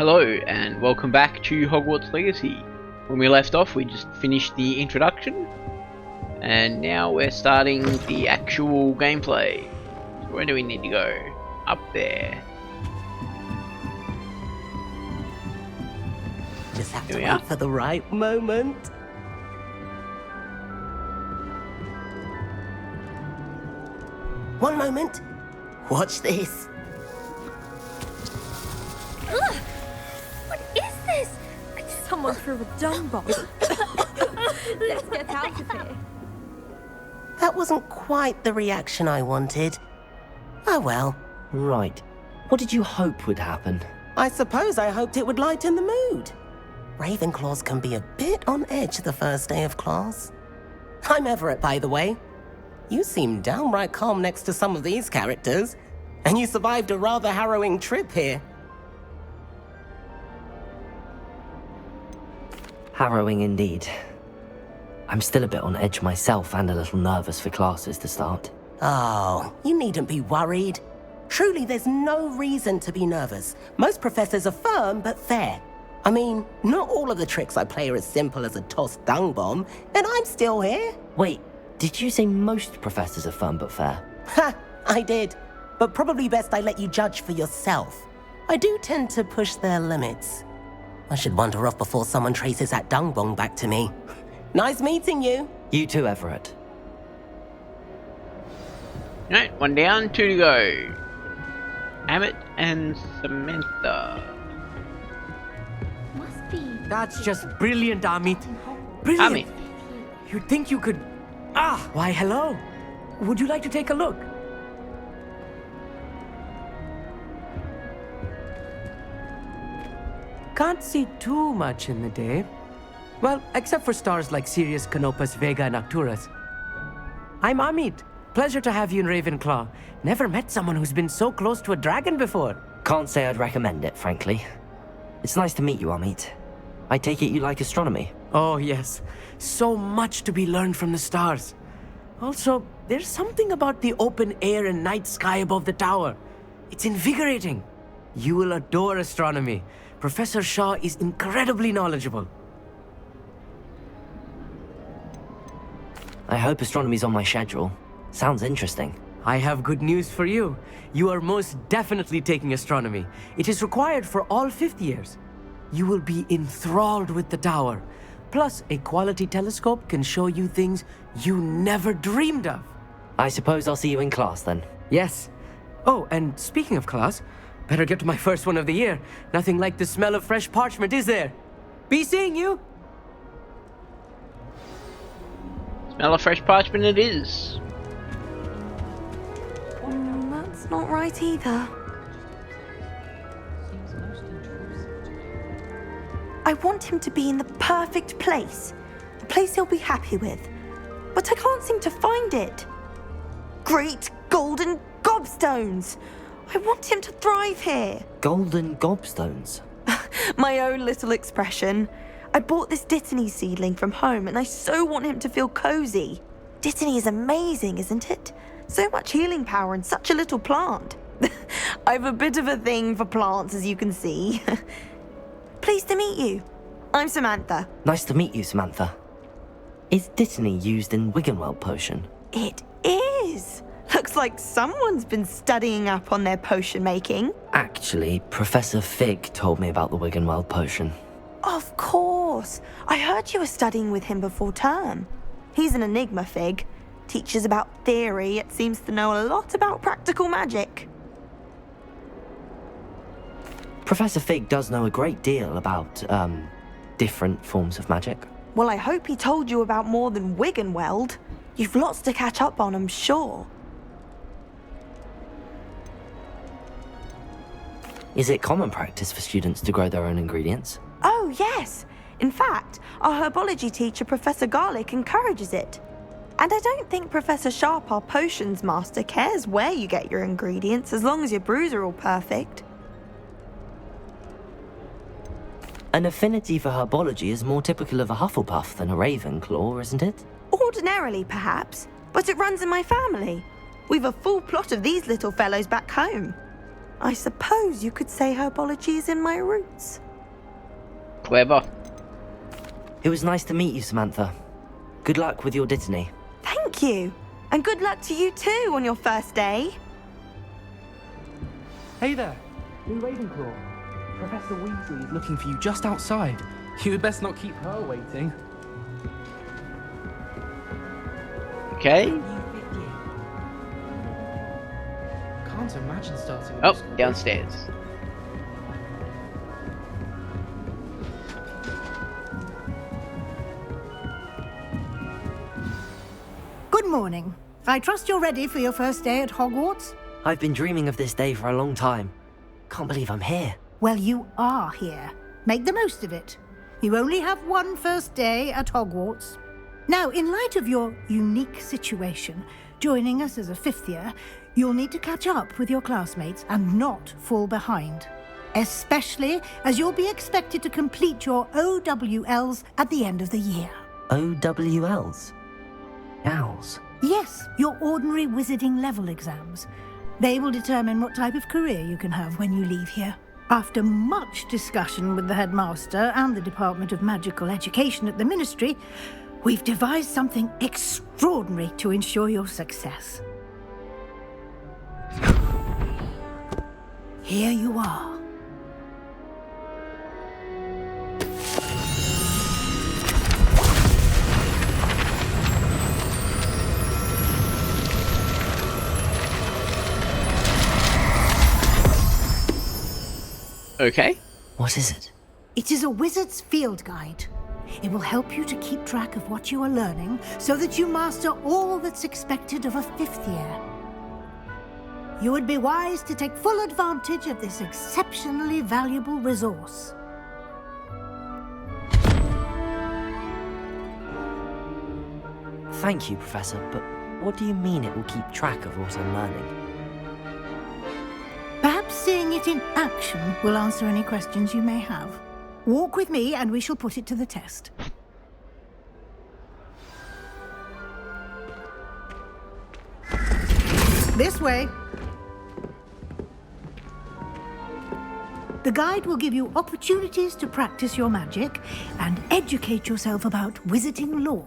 Hello and welcome back to Hogwarts Legacy. When we left off we just finished the introduction and now we're starting the actual gameplay. So where do we need to go? Up there. Just have Here to we are. wait for the right moment. One moment. Watch this. Ugh! What is this? Someone threw a dung bomb. Let's get out of here. That wasn't quite the reaction I wanted. Oh well. Right. What did you hope would happen? I suppose I hoped it would lighten the mood. Ravenclaws can be a bit on edge the first day of class. I'm Everett, by the way. You seem downright calm next to some of these characters, and you survived a rather harrowing trip here. Harrowing indeed. I'm still a bit on edge myself and a little nervous for classes to start. Oh, you needn't be worried. Truly, there's no reason to be nervous. Most professors are firm but fair. I mean, not all of the tricks I play are as simple as a tossed dung bomb, and I'm still here. Wait, did you say most professors are firm but fair? Ha, I did. But probably best I let you judge for yourself. I do tend to push their limits. I should wander off before someone traces that dung bomb back to me. Nice meeting you. You too, Everett. Alright, one down, two to go. Amit and Samantha. Must be. That's just brilliant, Amit. Brilliant. Amit. You'd think you could... Why, hello. Would you like to take a look? Can't see too much in the day. Well, except for stars like Sirius, Canopus, Vega, and Arcturus. I'm Amit. Pleasure to have you in Ravenclaw. Never met someone who's been so close to a dragon before. Can't say I'd recommend it, frankly. It's nice to meet you, Amit. I take it you like astronomy. Oh, yes. So much to be learned from the stars. Also, there's something about the open air and night sky above the tower. It's invigorating. You will adore astronomy. Professor Shaw is incredibly knowledgeable. I hope astronomy's on my schedule. Sounds interesting. I have good news for you. You are most definitely taking astronomy. It is required for all fifth years. You will be enthralled with the tower. Plus, a quality telescope can show you things you never dreamed of. I suppose I'll see you in class then. Yes. Oh, and speaking of class, better get to my first one of the year. Nothing like the smell of fresh parchment, is there? Be seeing you! Smell of fresh parchment it is. That's not right either. I want him to be in the perfect place. The place he'll be happy with. But I can't seem to find it. Great golden gobstones! I want him to thrive here. Golden gobstones. My own little expression. I bought this Dittany seedling from home and I so want him to feel cozy. Dittany is amazing, isn't it? So much healing power in such a little plant. I've a bit of a thing for plants, as you can see. Pleased to meet you. I'm Samantha. Nice to meet you, Samantha. Is Dittany used in Wiggenweld potion? It is. Looks like someone's been studying up on their potion making. Actually, Professor Fig told me about the Wiggenweld potion. Of course. I heard you were studying with him before term. He's an enigma, Fig. Teaches about theory, yet seems to know a lot about practical magic. Professor Fig does know a great deal about, different forms of magic. Well, I hope he told you about more than Wiggenweld. You've lots to catch up on, I'm sure. Is it common practice for students to grow their own ingredients? Oh, yes. In fact, our herbology teacher, Professor Garlick, encourages it. And I don't think Professor Sharp, our potions master, cares where you get your ingredients as long as your brews are all perfect. An affinity for herbology is more typical of a Hufflepuff than a Ravenclaw, isn't it? Ordinarily, perhaps, but it runs in my family. We've a full plot of these little fellows back home. I suppose you could say herbology is in my roots. Clever. It was nice to meet you, Samantha. Good luck with your Dittany. Thank you. And good luck to you too on your first day. Hey there, Blue Ravenclaw. Professor Weasley is looking for you just outside. You had best not keep her waiting. Okay. Can't imagine starting. Oh, downstairs. Good morning. I trust you're ready for your first day at Hogwarts? I've been dreaming of this day for a long time. Can't believe I'm here. Well, you are here. Make the most of it. You only have one first day at Hogwarts. Now, in light of your unique situation, joining us as a fifth year, you'll need to catch up with your classmates and not fall behind. Especially as you'll be expected to complete your OWLs at the end of the year. OWLs? Owls? Yes, your ordinary wizarding level exams. They will determine what type of career you can have when you leave here. After much discussion with the headmaster and the Department of Magical Education at the Ministry, we've devised something extraordinary to ensure your success. Here you are. Okay. What is it? It is a wizard's field guide. It will help you to keep track of what you are learning so that you master all that's expected of a fifth year. You would be wise to take full advantage of this exceptionally valuable resource. Thank you, Professor, but what do you mean it will keep track of what I'm learning? Perhaps seeing it in action will answer any questions you may have. Walk with me and we shall put it to the test. This way. The guide will give you opportunities to practice your magic and educate yourself about wizarding lore.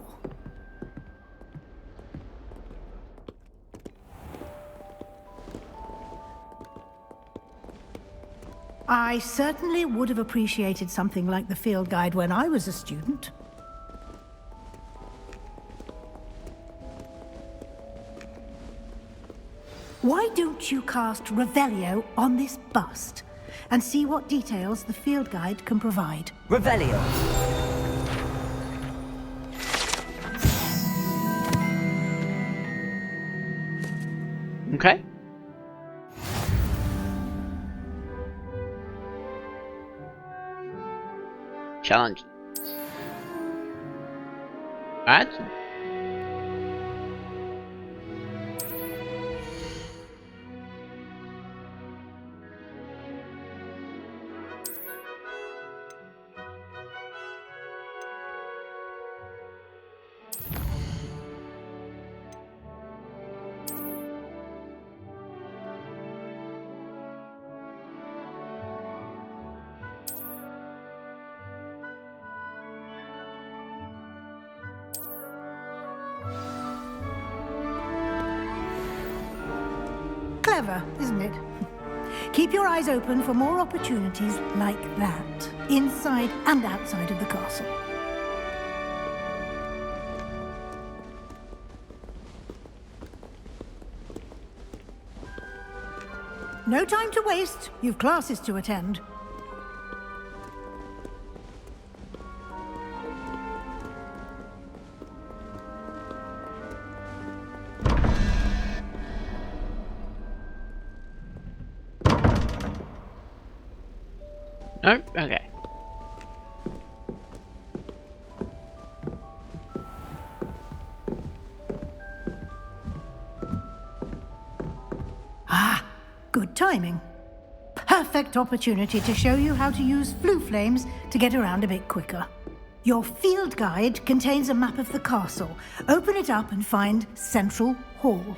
I certainly would have appreciated something like the field guide when I was a student. Why don't you cast Revelio on this bust and see what details the field guide can provide? Revelio! Okay. Challenge. Alright. Clever, isn't it? Keep your eyes open for more opportunities like that, inside and outside of the castle. No time to waste. You've classes to attend. No? Okay. Ah, good timing. Perfect opportunity to show you how to use flue flames to get around a bit quicker. Your field guide contains a map of the castle. Open it up and find Central Hall.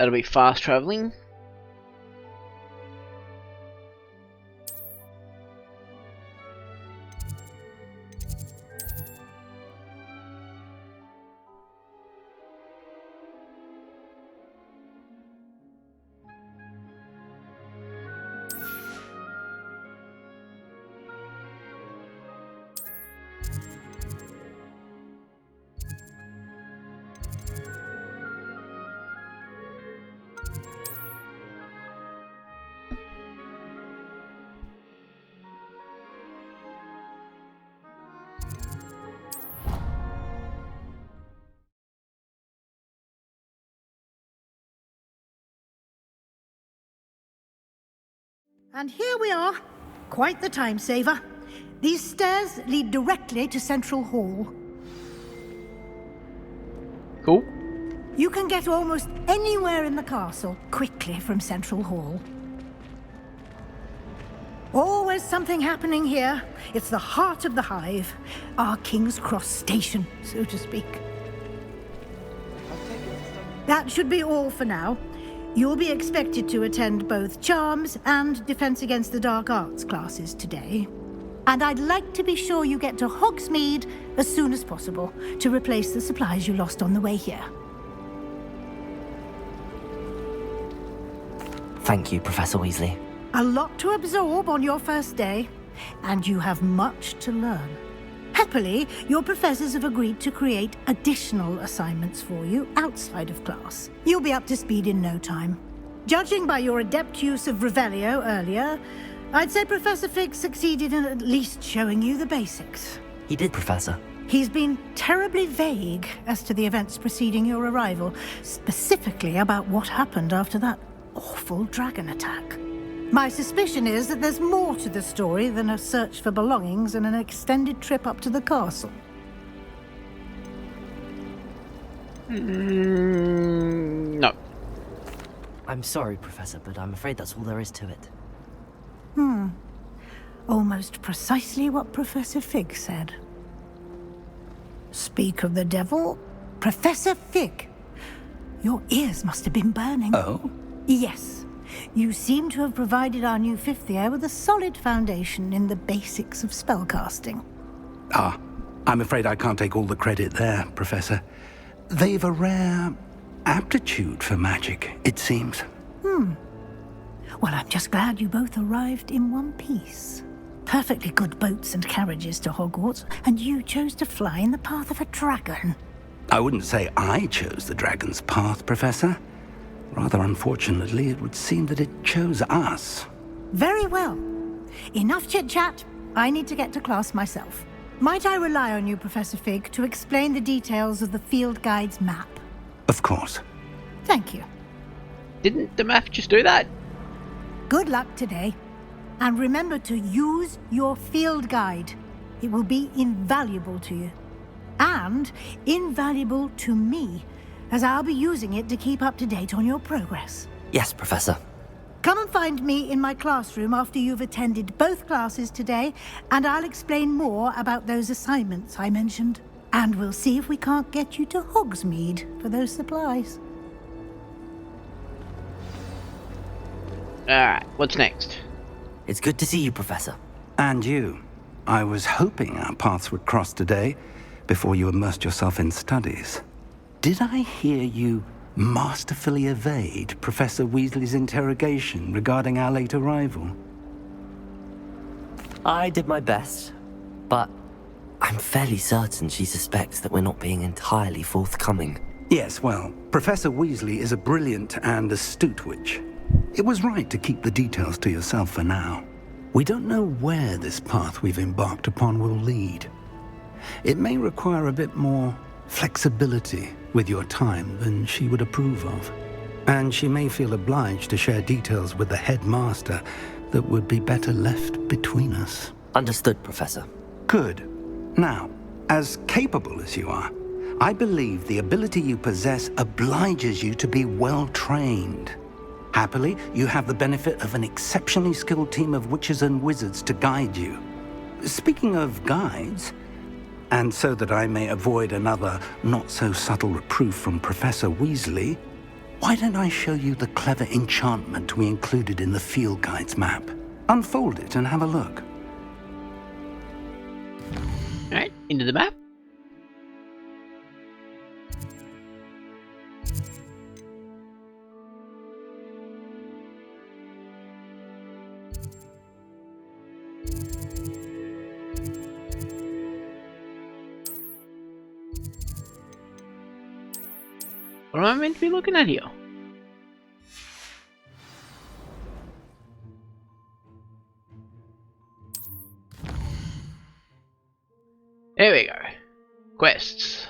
That'll be fast traveling. And here we are. Quite the time saver. These stairs lead directly to Central Hall. Cool. You can get almost anywhere in the castle quickly from Central Hall. Always something happening here. It's the heart of the hive. Our King's Cross station, so to speak. That should be all for now. You'll be expected to attend both Charms and Defense Against the Dark Arts classes today. And I'd like to be sure you get to Hogsmeade as soon as possible to replace the supplies you lost on the way here. Thank you, Professor Weasley. A lot to absorb on your first day, and you have much to learn. Happily, your professors have agreed to create additional assignments for you outside of class. You'll be up to speed in no time. Judging by your adept use of Revelio earlier, I'd say Professor Fig succeeded in at least showing you the basics. He did, Professor. He's been terribly vague as to the events preceding your arrival, specifically about what happened after that awful dragon attack. My suspicion is that there's more to the story than a search for belongings and an extended trip up to the castle. No. I'm sorry, Professor, but I'm afraid that's all there is to it. Almost precisely what Professor Fig said. Speak of the devil, Professor Fig. Your ears must have been burning. Oh? Yes. You seem to have provided our new fifth year with a solid foundation in the basics of spellcasting. Ah, I'm afraid I can't take all the credit there, Professor. They've a rare aptitude for magic, it seems. Well, I'm just glad you both arrived in one piece. Perfectly good boats and carriages to Hogwarts, and you chose to fly in the path of a dragon. I wouldn't say I chose the dragon's path, Professor. Rather unfortunately, it would seem that it chose us. Very well. Enough chit-chat. I need to get to class myself. Might I rely on you, Professor Fig, to explain the details of the field guide's map? Of course. Thank you. Didn't the map just do that? Good luck today. And remember to use your field guide. It will be invaluable to you. And invaluable to me, as I'll be using it to keep up to date on your progress. Yes, Professor. Come and find me in my classroom after you've attended both classes today, and I'll explain more about those assignments I mentioned. And we'll see if we can't get you to Hogsmeade for those supplies. Alright, what's next? It's good to see you, Professor. And you. I was hoping our paths would cross today, before you immersed yourself in studies. Did I hear you masterfully evade Professor Weasley's interrogation regarding our late arrival? I did my best, but I'm fairly certain she suspects that we're not being entirely forthcoming. Yes, well, Professor Weasley is a brilliant and astute witch. It was right to keep the details to yourself for now. We don't know where this path we've embarked upon will lead. It may require a bit more flexibility with your time than she would approve of. And she may feel obliged to share details with the headmaster that would be better left between us. Understood, Professor. Good. Now, as capable as you are, I believe the ability you possess obliges you to be well trained. Happily, you have the benefit of an exceptionally skilled team of witches and wizards to guide you. Speaking of guides, and so that I may avoid another not-so-subtle reproof from Professor Weasley, Why don't I show you the clever enchantment we included in the field guide's map? Unfold it and have a look. Alright, into the map. What am I meant to be looking at here? There we go. Quests.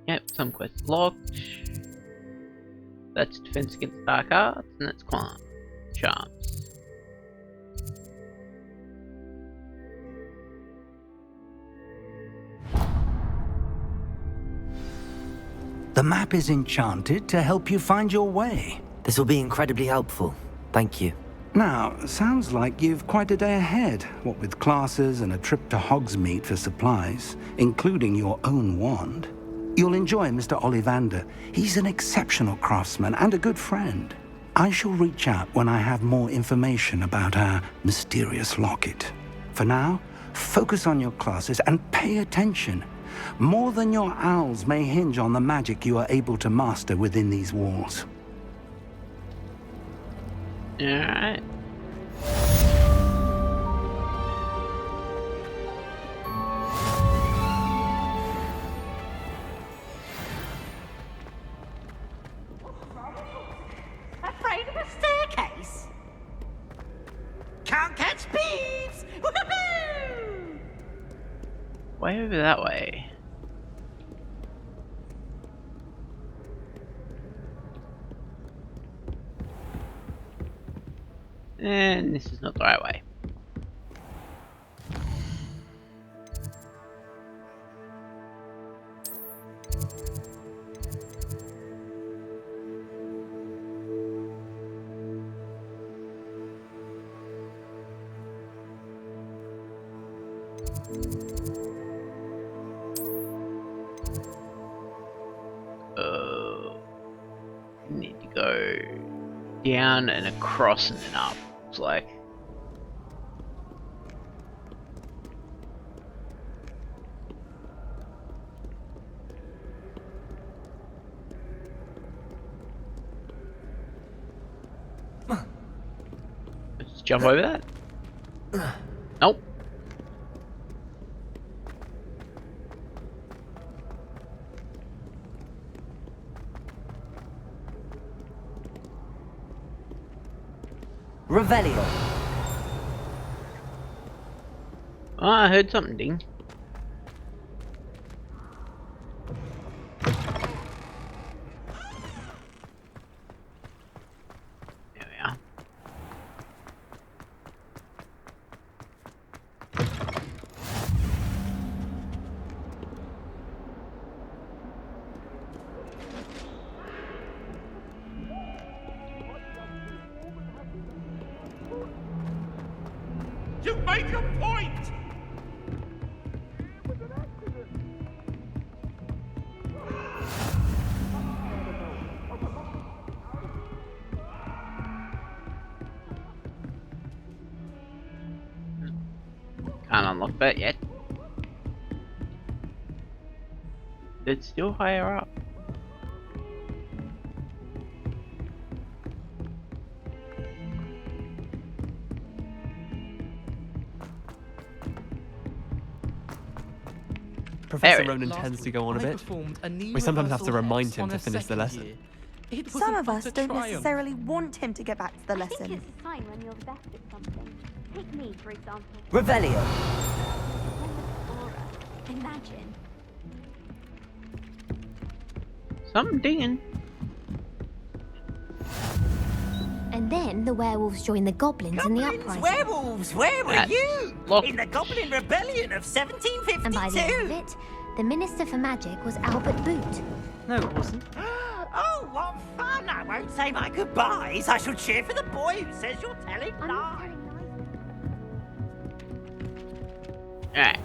Yep, some quests locked. That's defense against dark arts, and that's climb. Charms. The map is enchanted to help you find your way. This will be incredibly helpful. Thank you. Now, sounds like you've quite a day ahead, what with classes and a trip to Hogsmeade for supplies, including your own wand. You'll enjoy Mr. Ollivander. He's an exceptional craftsman and a good friend. I shall reach out when I have more information about our mysterious locket. For now, focus on your classes and pay attention. More than your owls may hinge on the magic you are able to master within these walls. Alright. Afraid of a staircase? Can't catch thieves! Woohoo! Way over that way. And this is not the right way. Need to go down and across and then up. It's like let's jump over that. Nope. Revelio. Oh, I heard something ding. There we are. You make a point! Can't unlock that yet. It's still higher up. Professor Eric. Ronan tends to go on a bit. We We sometimes have to remind him to finish the lesson. Some of us don't necessarily want him to get back to the I think lesson. it's a sign when you're the best at something. Take me, for example. Revelio. Aura. Imagine. Something dinging. And then the werewolves join the goblins in the uprising. Werewolves, where were That's you? locked. In the Goblin Rebellion of And by the end of 1752. it, the Minister for Magic was Albert Boot. No, it wasn't. Oh, what fun! I won't say my goodbyes. I shall cheer for the boy who says you're telling lies. Alright.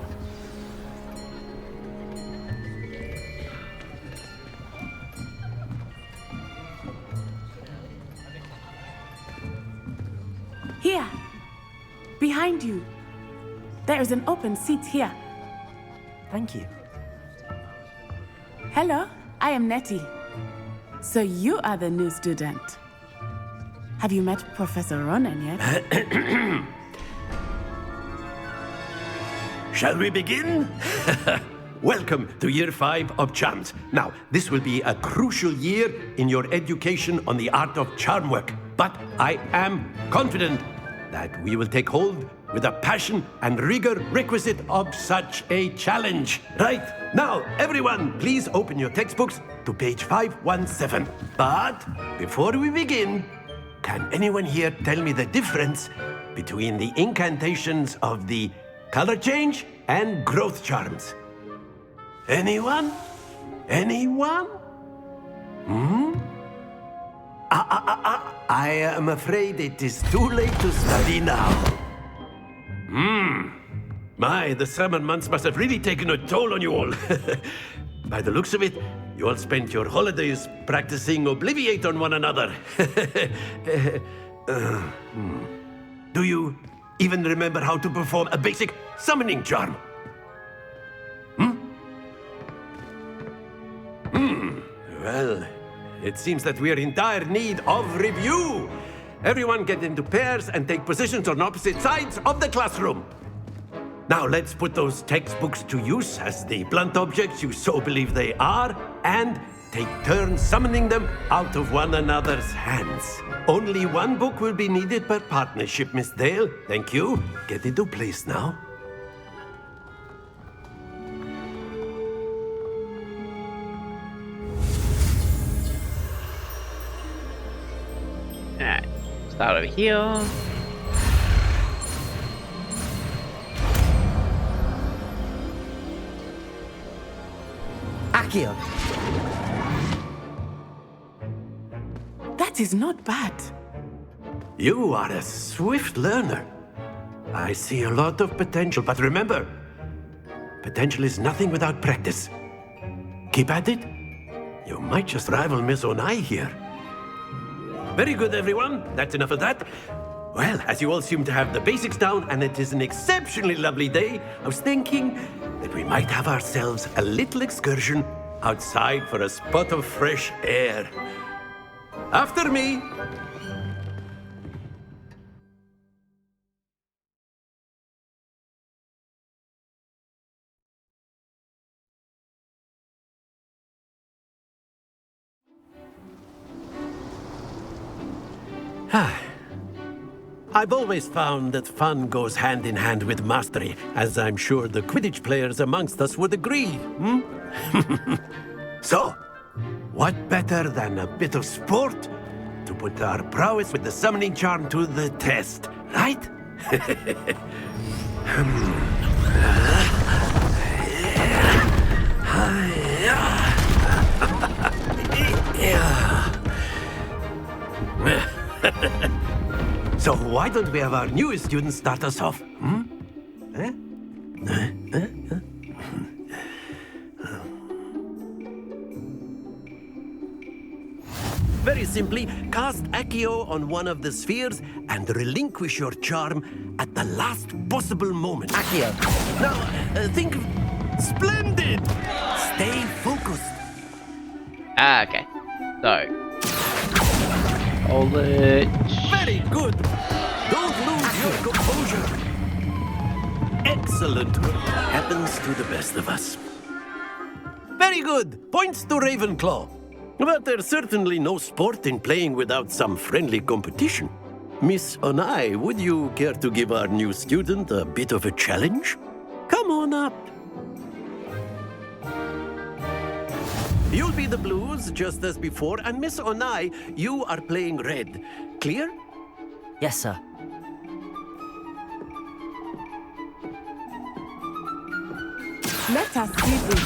Here, behind you. There is an open seat here. Thank you. Hello, I am Nettie. So you are the new student. Have you met Professor Ronan yet? Shall we begin? Welcome to Year 5 of Charms. Now, this will be a crucial year in your education on the art of charm work. But I am confident that we will take hold with the passion and rigor requisite of such a challenge. Right, now, everyone, please open your textbooks to page 517. But before we begin, can anyone here tell me the difference between the incantations of the color change and growth charms? Anyone? Anyone? I am afraid it is too late to study now. My, the summer months must have really taken a toll on you all. By the looks of it, you all spent your holidays practicing Obliviate on one another. Do you even remember how to perform a basic summoning charm? Well, it seems that we are in dire need of review. Everyone get into pairs and take positions on opposite sides of the classroom. Now let's put those textbooks to use as the blunt objects you so believe they are, and take turns summoning them out of one another's hands. Only one book will be needed per partnership, Miss Dale. Thank you. Get into place now. Alright, start over here. Accio. That is not bad. You are a swift learner. I see a lot of potential, but remember, potential is nothing without practice. Keep at it. You might just rival Miss Onai here. Very good, everyone. That's enough of that. Well, as you all seem to have the basics down, and it is an exceptionally lovely day, I was thinking that we might have ourselves a little excursion outside for a spot of fresh air. After me. I've always found that fun goes hand in hand with mastery, as I'm sure the Quidditch players amongst us would agree. So, what better than a bit of sport to put our prowess with the summoning charm to the test, right? So why don't we have our newest student start us off? Very simply, cast Accio on one of the spheres and relinquish your charm at the last possible moment. Accio. Now, think of... Splendid! Stay focused. Ah, okay. So, hold it. Very good. Don't lose your composure. Excellent. Happens to the best of us. Very good. Points to Ravenclaw. But there's certainly no sport in playing without some friendly competition. Miss Onai, would you care to give our new student a bit of a challenge? Come on up. You'll be the blues, just as before, and Miss Onai, you are playing red. Clear? Yes, sir. Let us see this.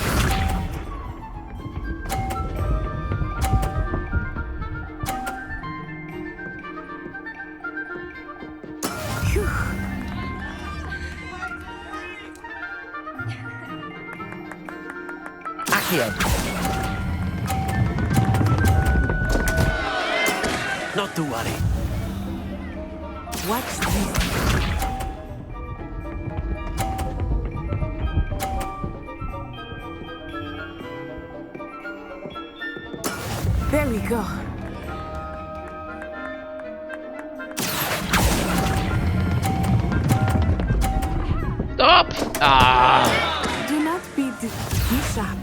Accio. Not to worry. Watch this. There we go. Stop! Ah! Do not be sharp.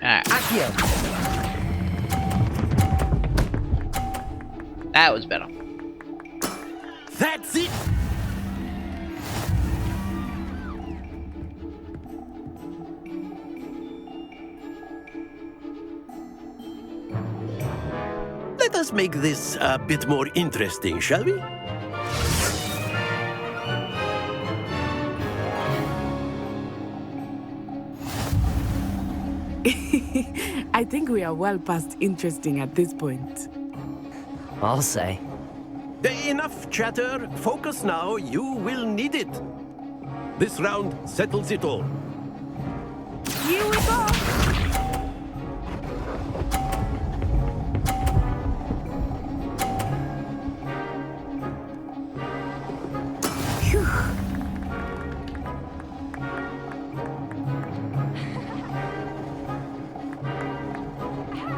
Accio. That was better. That's it! Let us make this a bit more interesting, shall we? I think we are well past interesting at this point. I'll say. Enough chatter. Focus now. You will need it. This round settles it all. Here we go! Phew.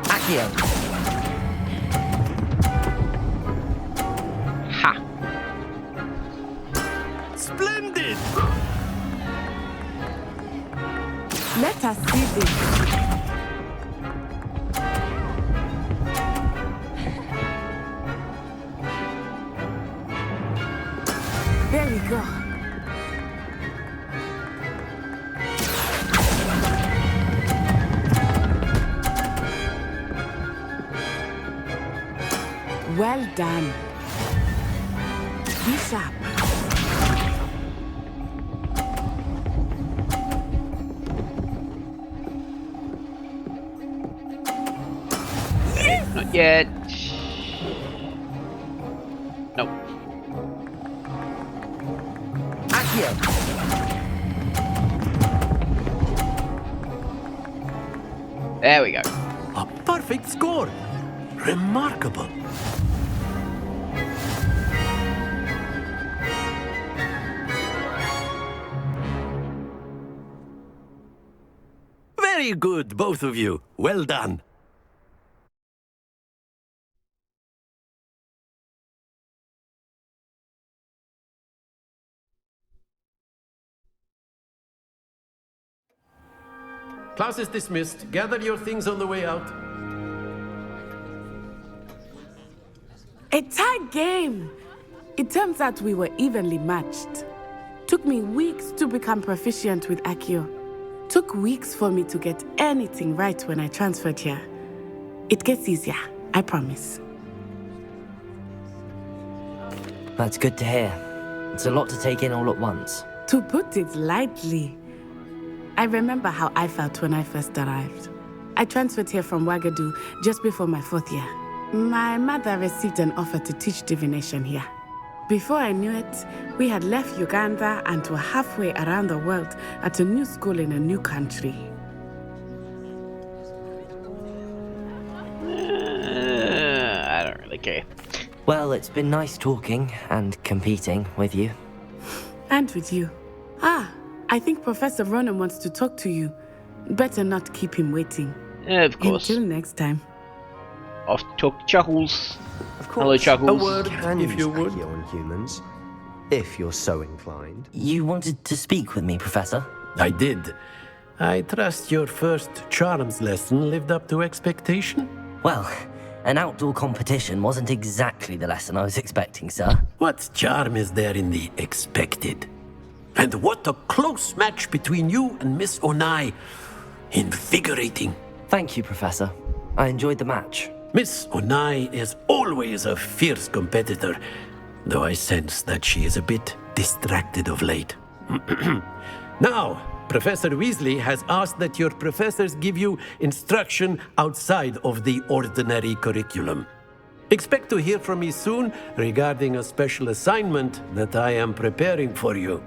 Accio. Ha! Splendid! Let us see this. There we go. Well done. Be sharp. Not yet. Nope. Accio. There we go. A perfect score. Remarkable. Very good, both of you. Well done. Class is dismissed. Gather your things on the way out. A tight game! It turns out we were evenly matched. Took me weeks to become proficient with Accio. Took weeks for me to get anything right when I transferred here. It gets easier, I promise. That's good to hear. It's a lot to take in all at once. To put it lightly, I remember how I felt when I first arrived. I transferred here from Ouagadougou just before my 4th year. My mother received an offer to teach divination here. Before I knew it, we had left Uganda and were halfway around the world at a new school in a new country. I don't really care. Well, it's been nice talking and competing with you. And with you. Ah, I think Professor Ronan wants to talk to you. Better not keep him waiting. Of course. Until next time. Off to talk to Chuckles. Of course. Hello, Chuckles. A word can if you would. On humans, if you're so inclined. You wanted to speak with me, Professor? I did. I trust your first charms lesson lived up to expectation? Well, an outdoor competition wasn't exactly the lesson I was expecting, sir. What charm is there in the expected? And what a close match between you and Miss Onai. Invigorating. Thank you, Professor. I enjoyed the match. Miss Onai is always a fierce competitor, though I sense that she is a bit distracted of late. Now, Professor Weasley has asked that your professors give you instruction outside of the ordinary curriculum. Expect to hear from me soon regarding a special assignment that I am preparing for you.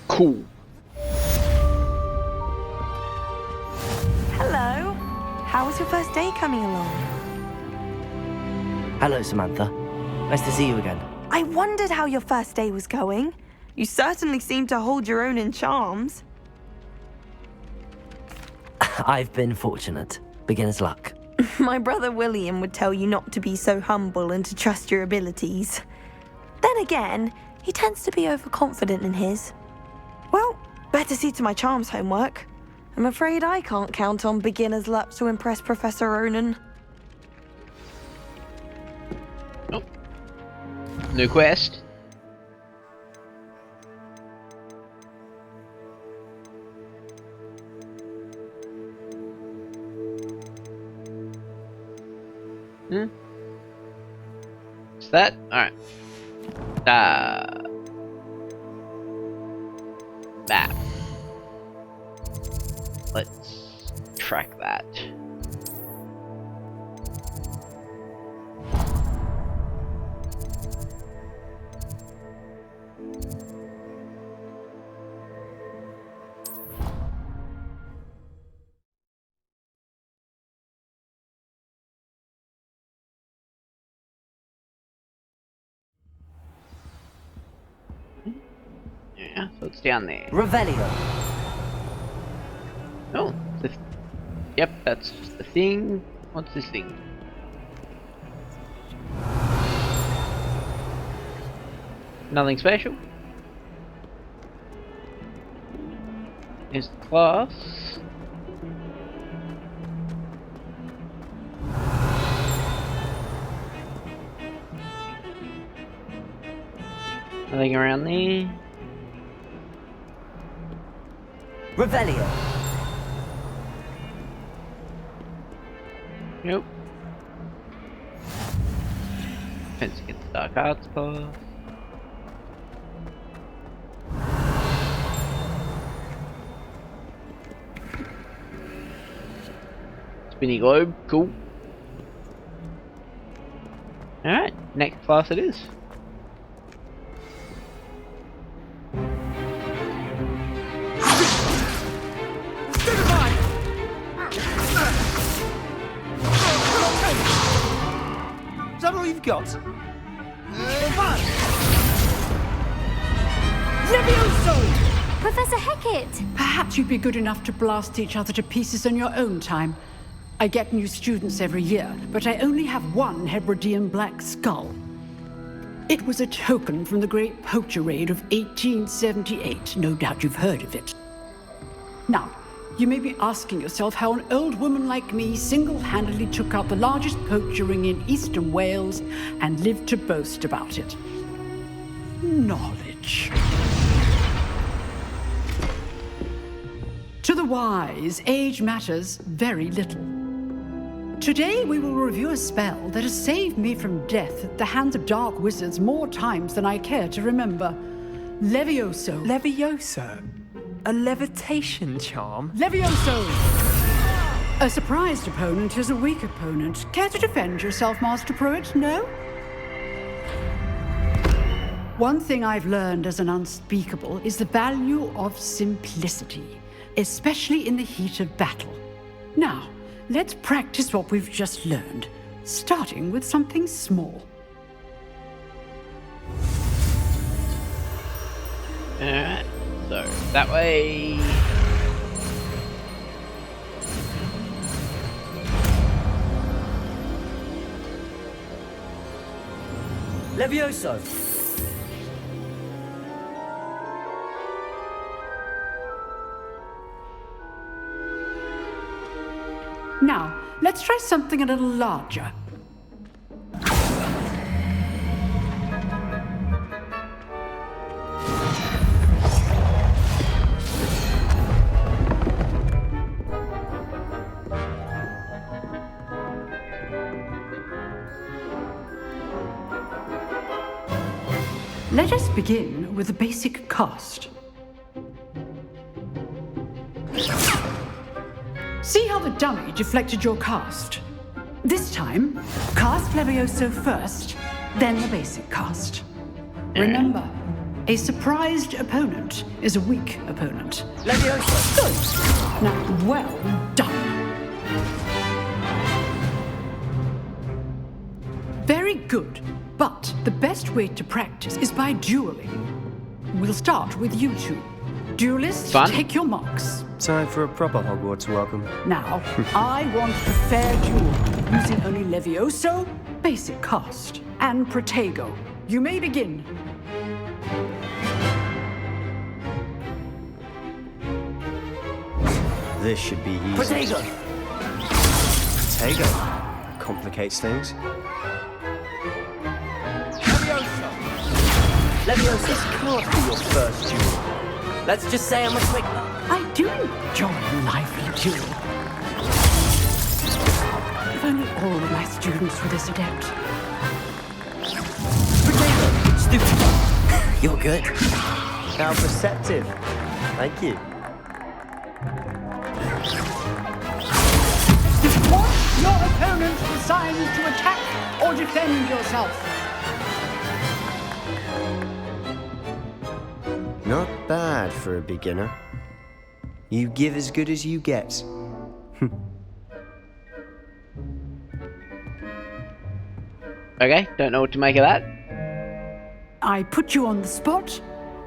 Cool. Hello. How was your first day coming along? Hello, Samantha. Nice to see you again. I wondered how your first day was going. You certainly seem to hold your own in charms. I've been fortunate. Beginner's luck. My brother William would tell you not to be so humble and to trust your abilities. Then again, he tends to be overconfident in his. Well, better see to my charms homework. I'm afraid I can't count on beginner's luck to impress Professor Ronan. Oh. New quest. Is that? Alright. Map. Let's track that. Yeah, so it's down there. Revelio. Oh, yep, that's just the thing. What's this thing? Nothing special. Here's the class. Nothing around there. Revelio. Nope. Defense against dark arts class. Spinny globe, cool. Alright, next class it is. Is that all you've got? Levioso! Professor Hecat! Perhaps you'd be good enough to blast each other to pieces on your own time. I get new students every year, but I only have one Hebridean black skull. It was a token from the Great Poacher Raid of 1878. No doubt you've heard of it. Now, you may be asking yourself how an old woman like me single-handedly took out the largest poacher ring in eastern Wales and lived to boast about it. Knowledge. To the wise, age matters very little. Today we will review a spell that has saved me from death at the hands of dark wizards more times than I care to remember. Levioso. Levioso? A levitation charm? Levioso! A surprised opponent is a weak opponent. Care to defend yourself, Master Pruitt? No? One thing I've learned as an unspeakable is the value of simplicity, especially in the heat of battle. Now, let's practice what we've just learned, starting with something small. Alright, so that way. Levioso. Now, let's try something a little larger. Let us begin with the basic cast. See how the dummy deflected your cast? This time, cast Levioso first, then the basic cast. Remember, a surprised opponent is a weak opponent. Levioso! Good. Now, well done. Very good, but the best way to practice is by dueling. We'll start with you two. Duelists, take your marks. Time for a proper Hogwarts welcome. Now, I want a fair duel, using only Levioso, basic cast, and Protego. You may begin. This should be easy. Protego! Protego? Complicates things. Leviosa, this can't be your first duel. Let's just say I'm a quick one. I do enjoy a lively duel. If only all of my students were this adept. Stupid. You're good. How perceptive. Thank you. What your opponent decides to attack or defend yourself. Not bad for a beginner. You give as good as you get. Okay, don't know what to make of that. I put you on the spot,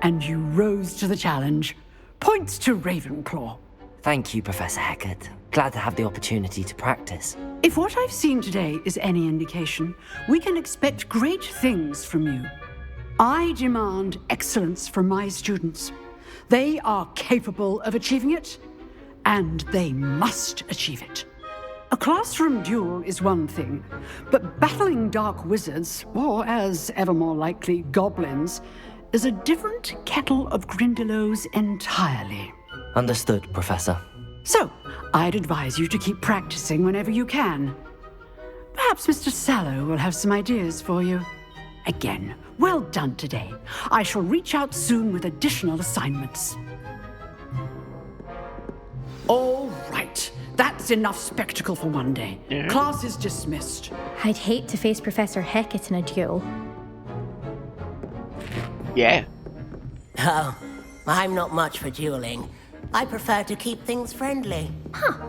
and you rose to the challenge. Points to Ravenclaw. Thank you, Professor Hecat. Glad to have the opportunity to practice. If what I've seen today is any indication, we can expect great things from you. I demand excellence from my students. They are capable of achieving it, and they must achieve it. A classroom duel is one thing, but battling dark wizards, or as ever more likely, goblins, is a different kettle of Grindylows entirely. Understood, Professor. So, I'd advise you to keep practicing whenever you can. Perhaps Mr. Sallow will have some ideas for you. Again, well done today. I shall reach out soon with additional assignments. All right. That's enough spectacle for one day. Class is dismissed. I'd hate to face Professor Hecat in a duel. Yeah. Oh, I'm not much for dueling. I prefer to keep things friendly. Huh.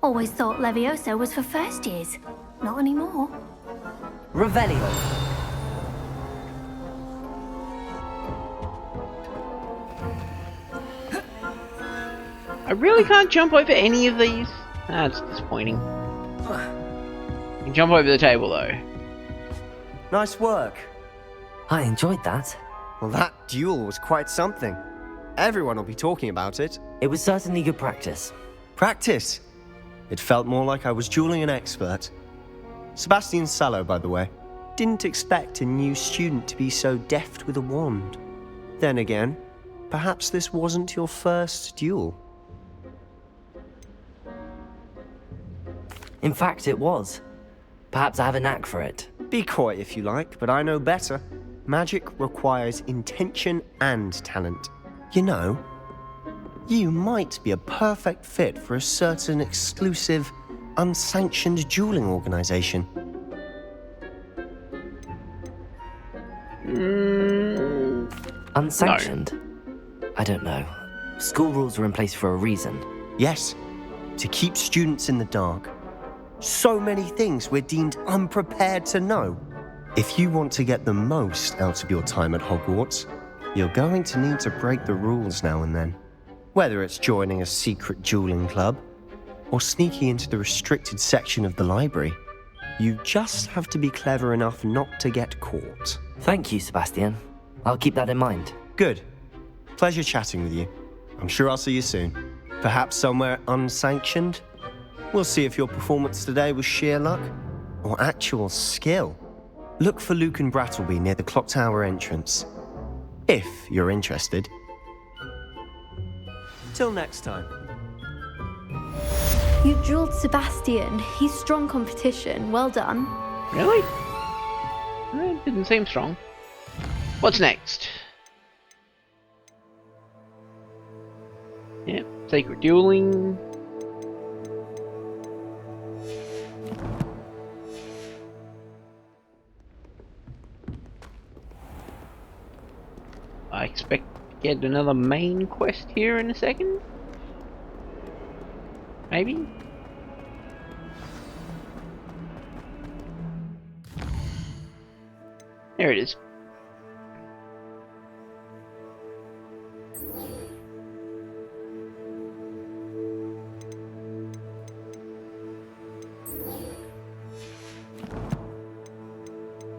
Always thought Levioso was for first years. Not anymore. Revelio. I really can't jump over any of these. That's disappointing. You can jump over the table though. Nice work. I enjoyed that. Well, that duel was quite something. Everyone will be talking about it. It was certainly good practice. Practice? It felt more like I was dueling an expert. Sebastian Sallow, by the way. Didn't expect a new student to be so deft with a wand. Then again, perhaps this wasn't your first duel. In fact, it was. Perhaps I have a knack for it. Be coy if you like, but I know better. Magic requires intention and talent. You know, you might be a perfect fit for a certain exclusive, unsanctioned dueling organization. Unsanctioned? No. I don't know. School rules are in place for a reason. Yes, to keep students in the dark. So many things we're deemed unprepared to know. If you want to get the most out of your time at Hogwarts, you're going to need to break the rules now and then. Whether it's joining a secret dueling club, or sneaking into the restricted section of the library, you just have to be clever enough not to get caught. Thank you, Sebastian. I'll keep that in mind. Good. Pleasure chatting with you. I'm sure I'll see you soon. Perhaps somewhere unsanctioned? We'll see if your performance today was sheer luck or actual skill. Look for Luke and Brattleby near the clock tower entrance, if you're interested. Till next time. You drilled Sebastian. He's strong competition. Well done. Really? It didn't seem strong. What's next? Yep, secret dueling. I expect to get another main quest here in a second. Maybe? There it is.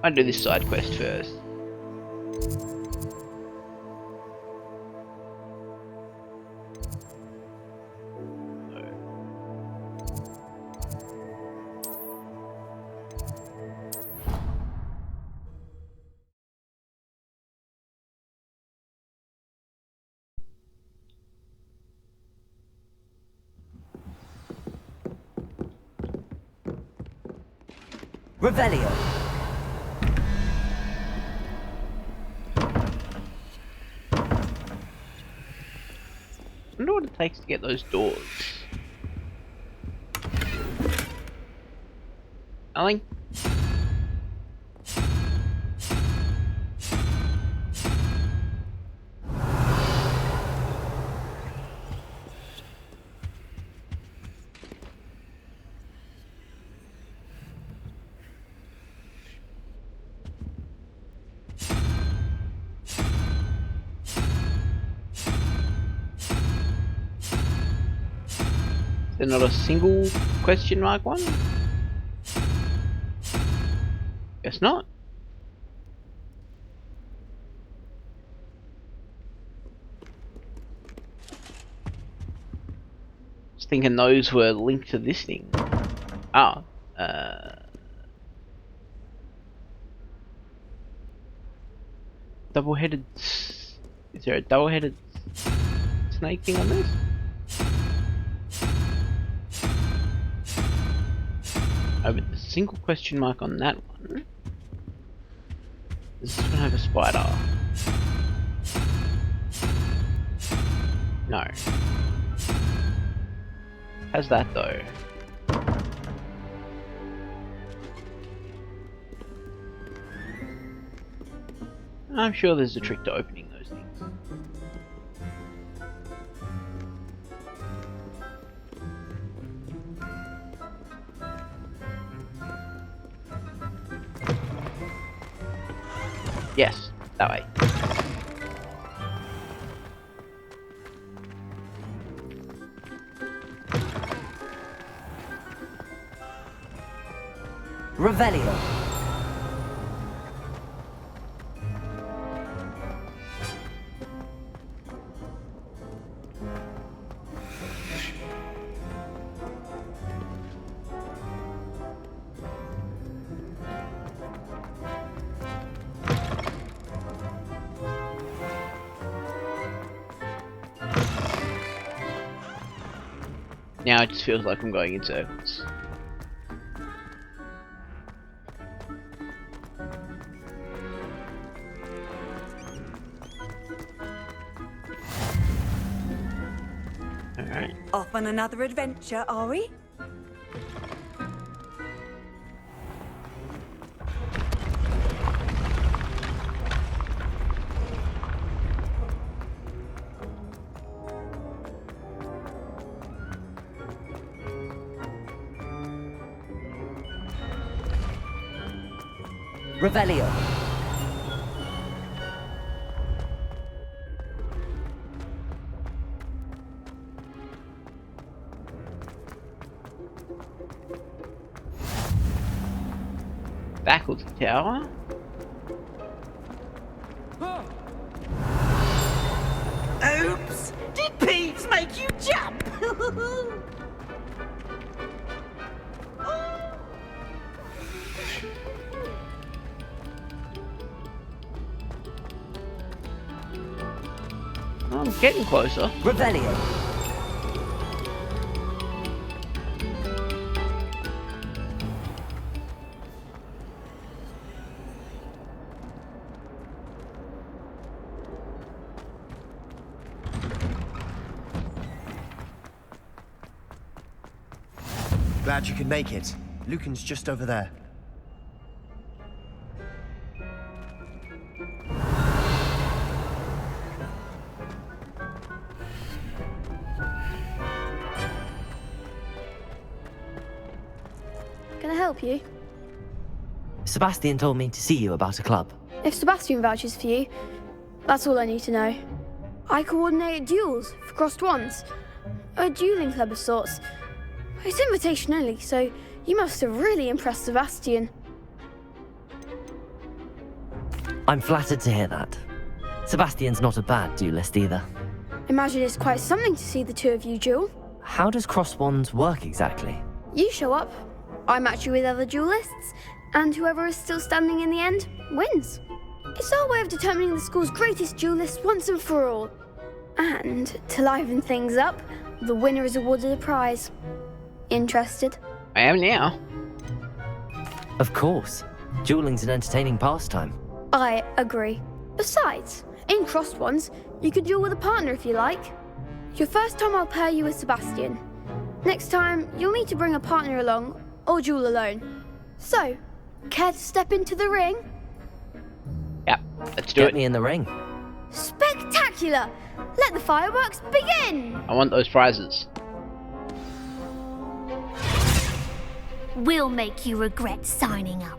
I'll do this side quest first. Revelio. I wonder what it takes to get those doors. Nothing? Is there not a single question mark one? Guess not. Was thinking those were linked to this thing. Ah, double-headed. Is there a double-headed snake thing on this? Oh, but the single question mark on that one. Is this gonna have a spider? No. How's that though? I'm sure there's a trick to opening those things. Yes, that way. Revelio. Now it just feels like I'm going in circles. Alright. Off on another adventure, are we? Revelio. Faculty Tower. Oops! Did Peeves make you jump? I'm getting closer. Revelio. Glad you could make it. Lucan's just over there. Can I help you? Sebastian told me to see you about a club. If Sebastian vouches for you, that's all I need to know. I coordinate duels for crossed wands. A dueling club of sorts. It's invitation only, so you must have really impressed Sebastian. I'm flattered to hear that. Sebastian's not a bad duelist either. Imagine it's quite something to see the two of you duel. How does cross wands work exactly? You show up, I match you with other duelists, and whoever is still standing in the end wins. It's our way of determining the school's greatest duelist once and for all. And to liven things up, the winner is awarded a prize. Interested? I am now. Of course. Dueling's an entertaining pastime. I agree. Besides, in crossed ones, you could duel with a partner if you like. Your first time I'll pair you with Sebastian. Next time, you'll need to bring a partner along, or duel alone. So, care to step into the ring? Yep, let's do it. Get me in the ring. Spectacular! Let the fireworks begin! I want those prizes. We'll make you regret signing up.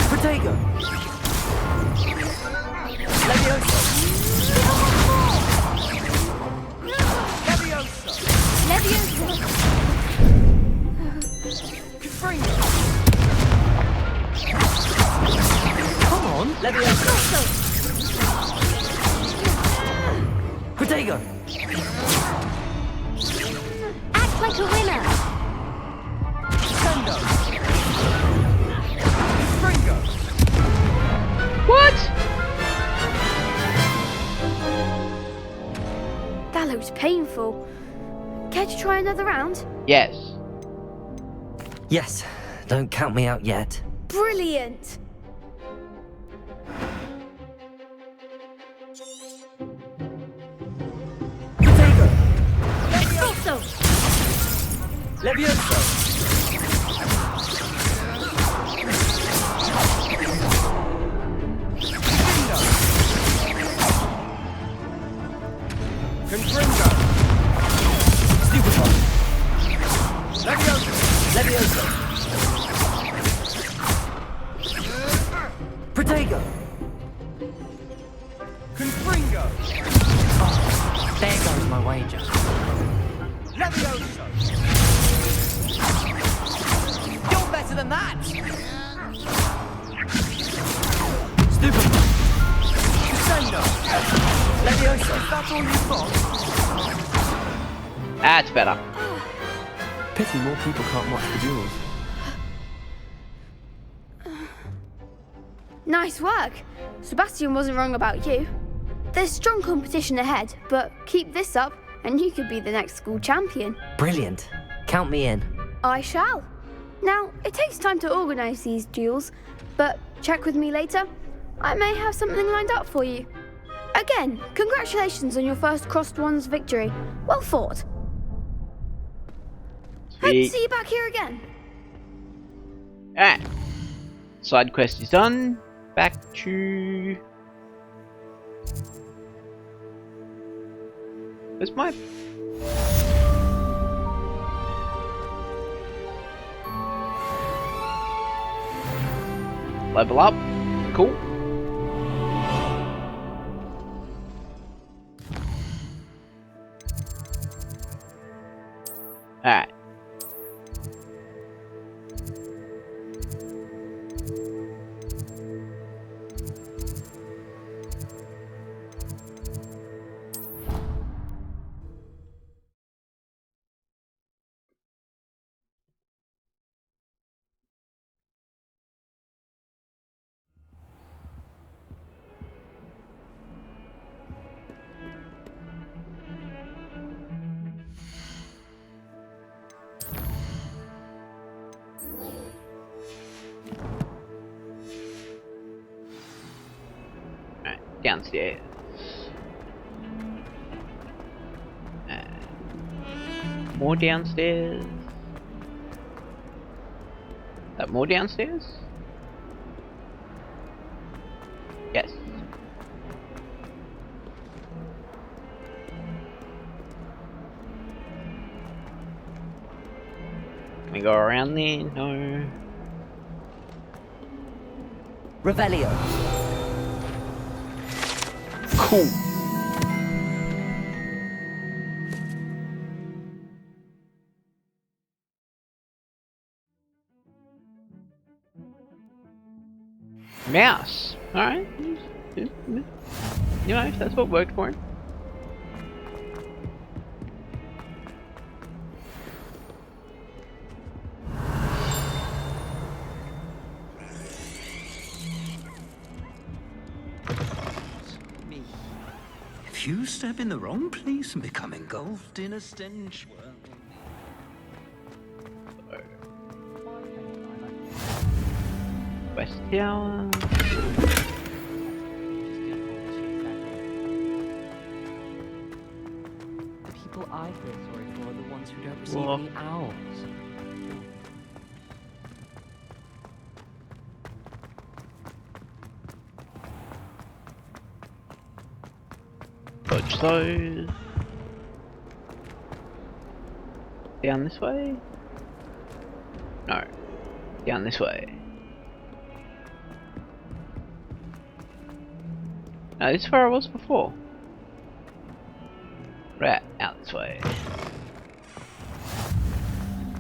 Protego! Levioso! Levioso! Levioso! Confringo! Come on, Levioso! Protego! Act like a winner! Sendo! Confringo! What? That looks painful. Care to try another round? Yes. Yes, don't count me out yet. Brilliant! Protego! Levioso! Levioso! Confringo! Stupefy! Levioso! Levioso! Protego! Confringo! Oh, there goes my wager. Levioso! You're better than that! Stupefy! Descendo! Levioso, is that all you've got? That's better. Pity more people can't watch the duels. Nice work. Sebastian wasn't wrong about you. There's strong competition ahead, but keep this up and you could be the next school champion. Brilliant. Count me in. I shall. Now, it takes time to organise these duels, but check with me later. I may have something lined up for you. Again, congratulations on your first crossed wands victory. Well fought. Hope to see you back here again. Alright. Side quest is done. Back to... Where's my... Level up. Cool. Alright. downstairs. More downstairs. That more downstairs? Yes. Can we go around there? No. Revelio. Cool. Mouse. Alright. You know, if that's what worked for him. If you step in the wrong place and become engulfed in a stench, well... West Tower. The people I feel sorry for are the ones who don't receive Whoa. any owls. Dodge those. Down this way? No. Down this way. No, this is where I was before. Right, out this way.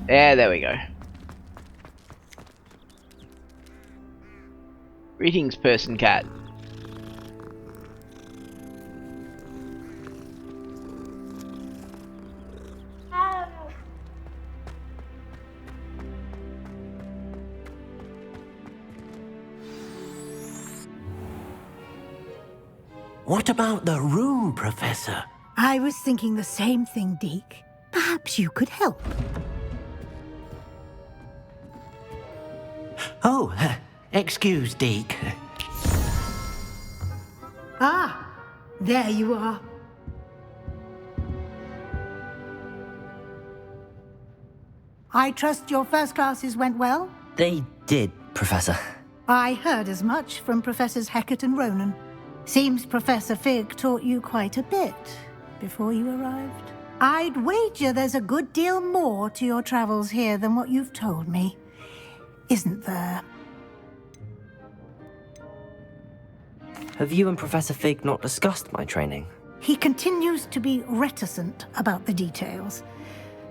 There we go. Greetings, person cat. What about the room, Professor? I was thinking the same thing, Deke. Perhaps you could help. Oh, excuse, Deke. Ah, there you are. I trust your first classes went well? They did, Professor. I heard as much from Professors Hecat and Ronan. Seems Professor Fig taught you quite a bit before you arrived. I'd wager there's a good deal more to your travels here than what you've told me. Isn't there? Have you and Professor Fig not discussed my training? He continues to be reticent about the details,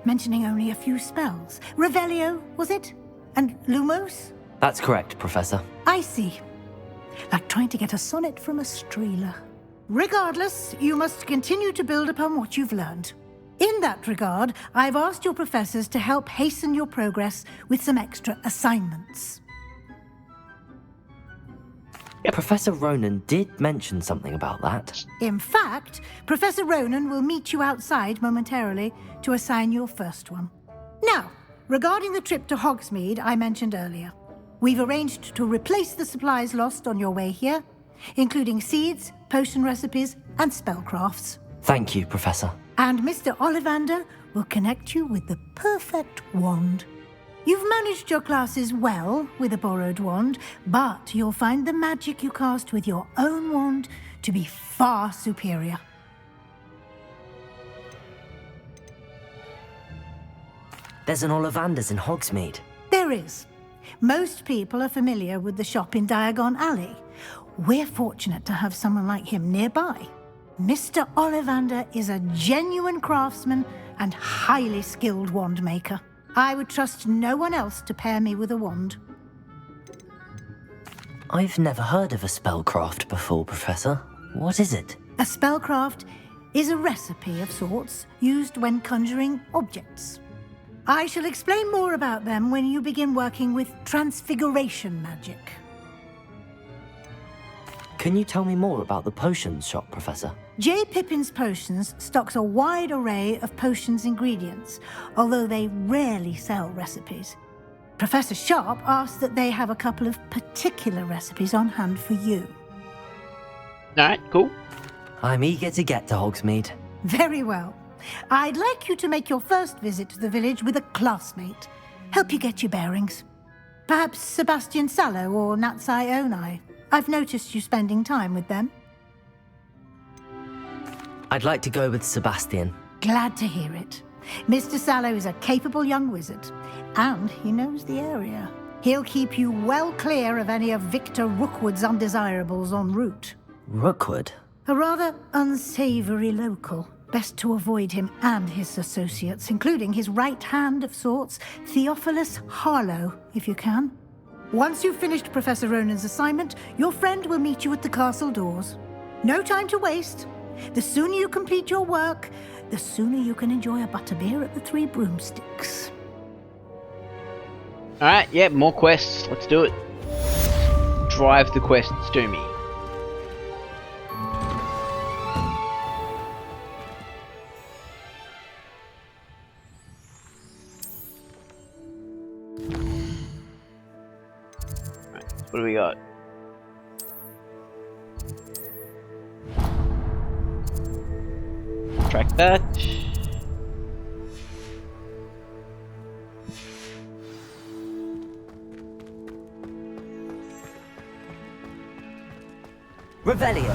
mentioning only a few spells. Revelio, was it? And Lumos? That's correct, Professor. I see. Like trying to get a sonnet from a streeler. Regardless, you must continue to build upon what you've learned. In that regard, I've asked your professors to help hasten your progress with some extra assignments. Professor Ronan did mention something about that. In fact, Professor Ronan will meet you outside momentarily to assign your first one. Now, regarding the trip to Hogsmeade I mentioned earlier, we've arranged to replace the supplies lost on your way here, including seeds, potion recipes, and spellcrafts. Thank you, Professor. And Mr. Ollivander will connect you with the perfect wand. You've managed your classes well with a borrowed wand, but you'll find the magic you cast with your own wand to be far superior. There's an Ollivander's in Hogsmeade. There is. Most people are familiar with the shop in Diagon Alley. We're fortunate to have someone like him nearby. Mr. Ollivander is a genuine craftsman and highly skilled wand maker. I would trust no one else to pair me with a wand. I've never heard of a spellcraft before, Professor. What is it? A spellcraft is a recipe of sorts used when conjuring objects. I shall explain more about them when you begin working with transfiguration magic. Can you tell me more about the potions shop, Professor? J. Pippin's Potions stocks a wide array of potions ingredients, although they rarely sell recipes. Professor Sharp asks that they have a couple of particular recipes on hand for you. Alright, cool. I'm eager to get to Hogsmeade. Very well. I'd like you to make your first visit to the village with a classmate. Help you get your bearings. Perhaps Sebastian Sallow or Natsai Onai. I've noticed you spending time with them. I'd like to go with Sebastian. Glad to hear it. Mr. Sallow is a capable young wizard, and he knows the area. He'll keep you well clear of any of Victor Rookwood's undesirables en route. Rookwood? A rather unsavory local. Best to avoid him and his associates, including his right hand of sorts, Theophilus Harlow, if you can. Once you've finished Professor Ronan's assignment, your friend will meet you at the castle doors. No time to waste. The sooner you complete your work, the sooner you can enjoy a butterbeer at the Three Broomsticks. Alright, yeah, more quests. Let's do it. Drive the quests to me. What do we got? Track that. Revelio.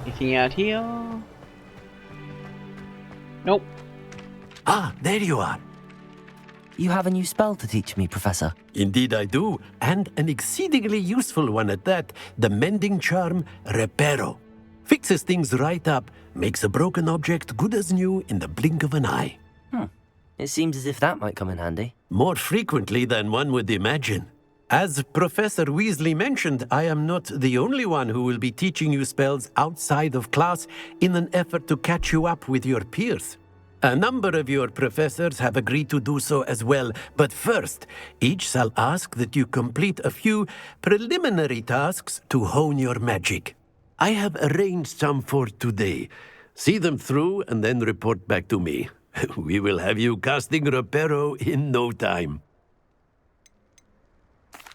Anything out here? Nope. Ah, there you are. You have a new spell to teach me, Professor. Indeed I do, and an exceedingly useful one at that. The mending charm, Reparo. Fixes things right up, makes a broken object good as new in the blink of an eye. It seems as if that might come in handy. More frequently than one would imagine. As Professor Weasley mentioned, I am not the only one who will be teaching you spells outside of class in an effort to catch you up with your peers. A number of your professors have agreed to do so as well, but first, each shall ask that you complete a few preliminary tasks to hone your magic. I have arranged some for today. See them through and then report back to me. We will have you casting Reparo in no time.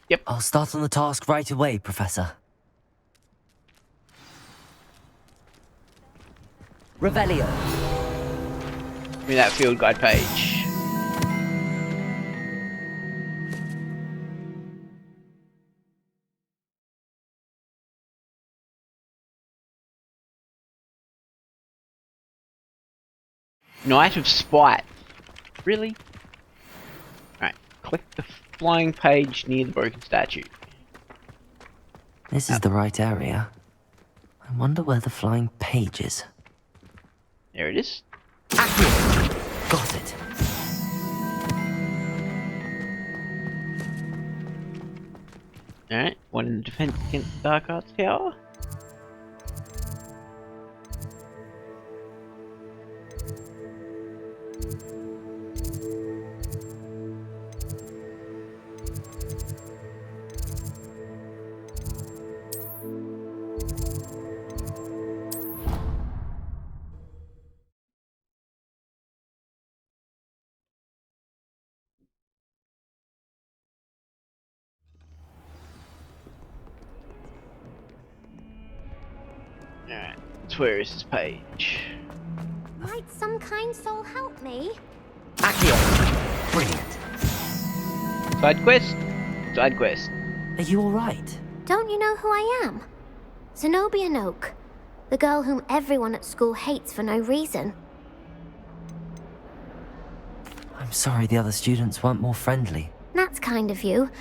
Yep. I'll start on the task right away, Professor. Revelio. Give me that field guide page. Knight of Spite. Really? Alright, click the flying page near the broken statue. This is the right area. I wonder where the flying page is. There it is. Got it. Alright, one in the defense against Dark Arts Tower. Alright, so where is this page? Might some kind soul help me? Accio! Brilliant. Side quest? Side quest. Are you alright? Don't you know who I am? Zenobia Noak, the girl whom everyone at school hates for no reason. I'm sorry the other students weren't more friendly. That's kind of you.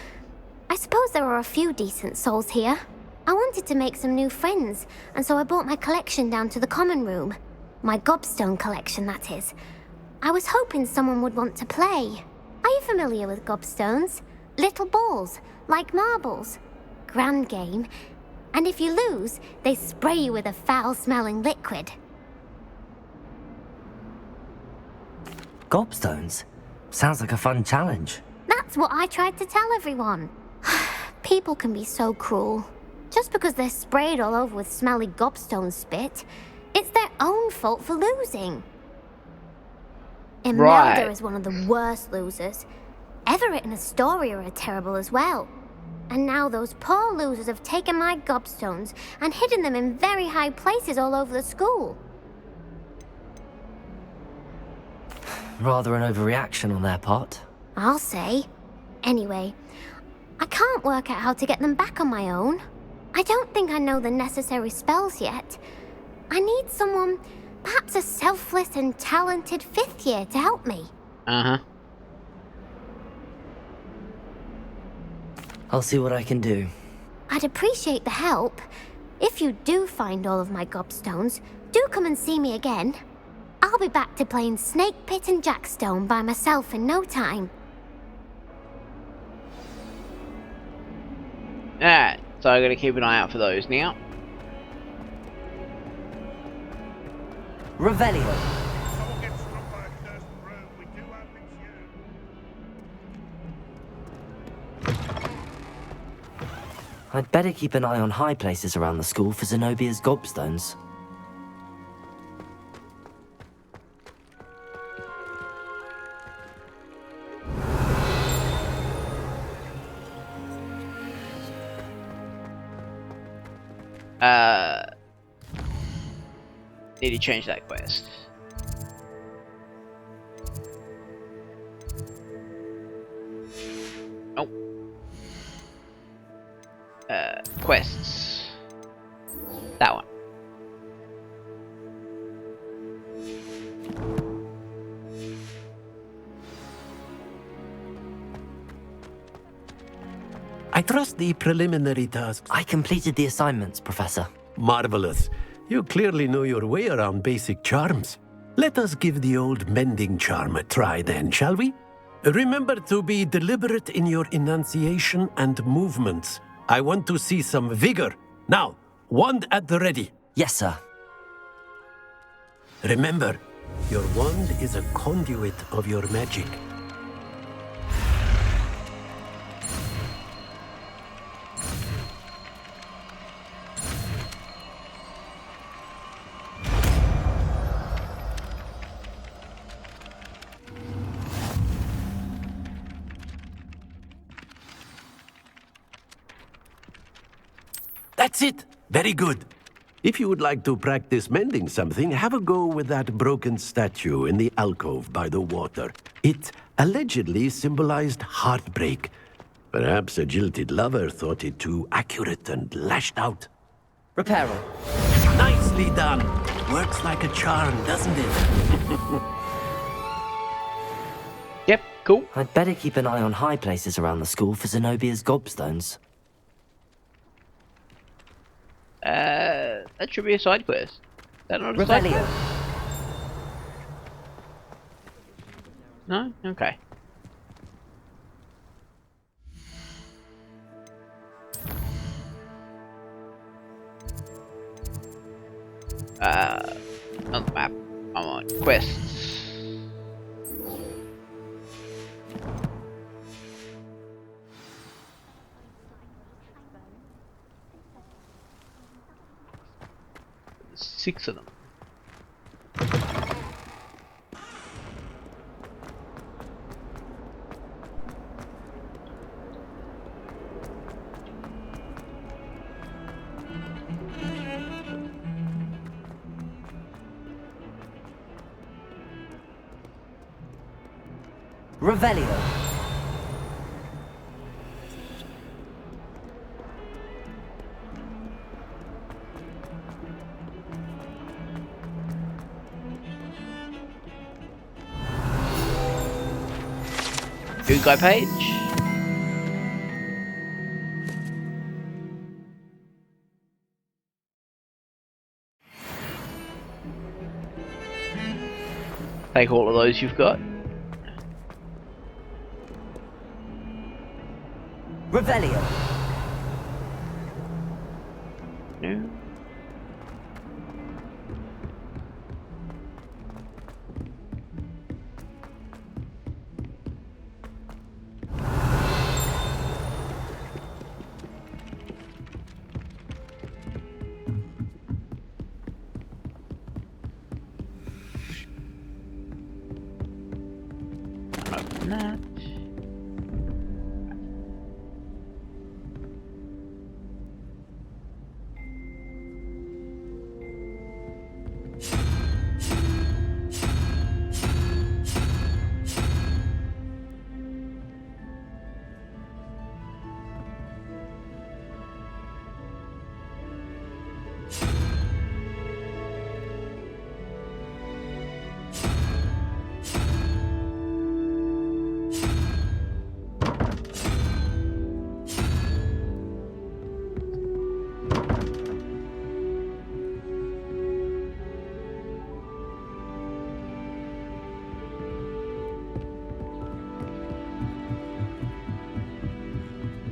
I suppose there are a few decent souls here. I wanted to make some new friends, and so I brought my collection down to the common room. My gobstone collection, that is. I was hoping someone would want to play. Are you familiar with gobstones? Little balls, like marbles. Grand game. And if you lose, they spray you with a foul-smelling liquid. Gobstones? Sounds like a fun challenge. That's what I tried to tell everyone. People can be so cruel. Just because they're sprayed all over with smelly gobstone spit, it's their own fault for losing. Imelda is one of the worst losers. Everett and Astoria are terrible as well. And now those poor losers have taken my gobstones and hidden them in very high places all over the school. Rather an overreaction on their part. I'll say. Anyway, I can't work out how to get them back on my own. I don't think I know the necessary spells yet. I need someone, perhaps a selfless and talented 5th year to help me. Uh-huh. I'll see what I can do. I'd appreciate the help. If you do find all of my gobstones, do come and see me again. I'll be back to playing Snake Pit and Jackstone by myself in no time. Alright, so I gotta keep an eye out for those now. Revelio. I'd better keep an eye on high places around the school for Zenobia's gobstones. Need to change that quest. Oh. Quests. That one. I trust the preliminary tasks. I completed the assignments, Professor. Marvelous. You clearly know your way around basic charms. Let us give the old mending charm a try then, shall we? Remember to be deliberate in your enunciation and movements. I want to see some vigor. Now, wand at the ready. Yes, sir. Remember, your wand is a conduit of your magic. That's it! Very good. If you would like to practice mending something, have a go with that broken statue in the alcove by the water. It allegedly symbolized heartbreak. Perhaps a jilted lover thought it too accurate and lashed out. Reparo. Nicely done! Works like a charm, doesn't it? Yep, cool. I'd better keep an eye on high places around the school for Zenobia's gobstones. That should be a side quest. Is that not a side Revelio. quest? No? Okay. On the map. I'm on quests. There's 6 of them. Revelio. Good guy page. Take all of those you've got. Revelio. No. Open that.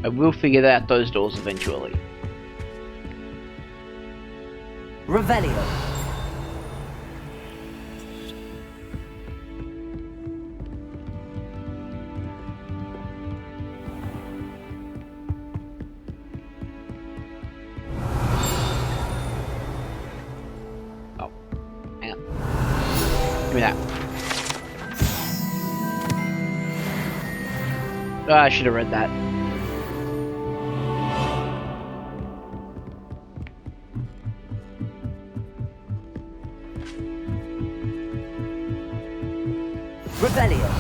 I will figure out those doors eventually. Revelio. Oh, hang on. Give me that. Oh, I should have read that. Revelio.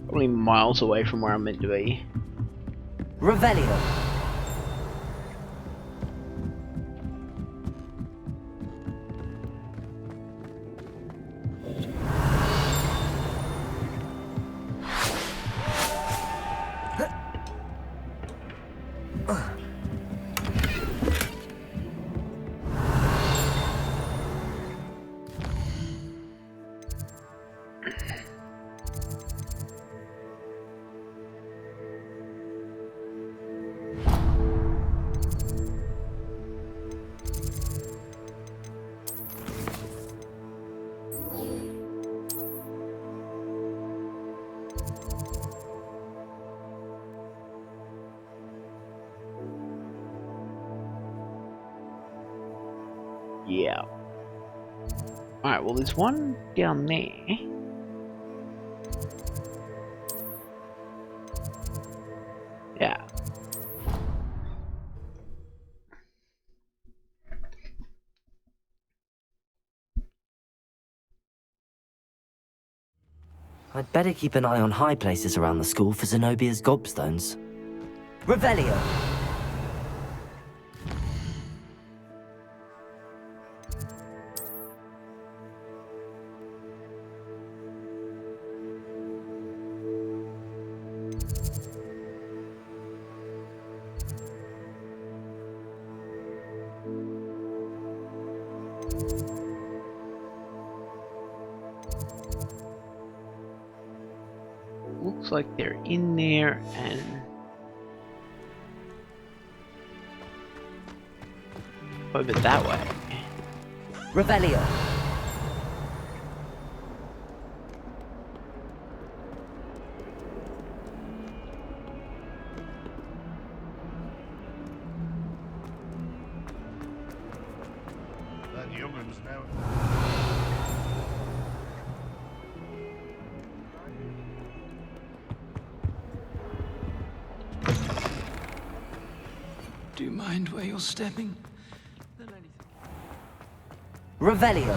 Probably miles away from where I'm meant to be. Revelio. Yeah. Alright, well there's one down there. Yeah. I'd better keep an eye on high places around the school for Zenobia's gobstones. Revelio. Looks like they're in there and over that way. Revelio. That youngun's now. Do you mind where you're stepping? Revelio.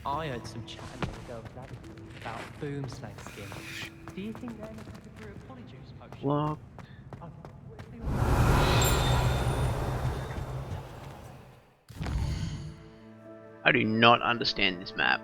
I heard some chat in the girl about boomslang skin. Do you think they're looking to brew a polyjuice potion? Look. I do not understand this map.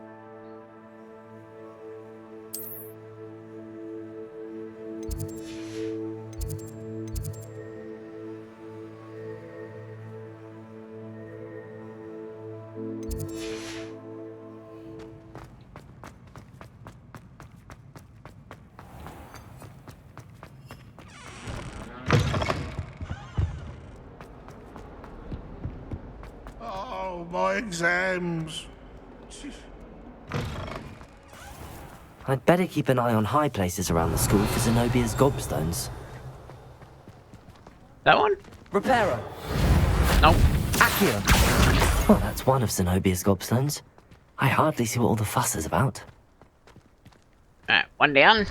Oh, my exams. I'd better keep an eye on high places around the school for Zenobia's gobstones. That one? Reparo. Nope. Accio. Well, that's one of Zenobia's gobstones. I hardly see what all the fuss is about. Alright, one down.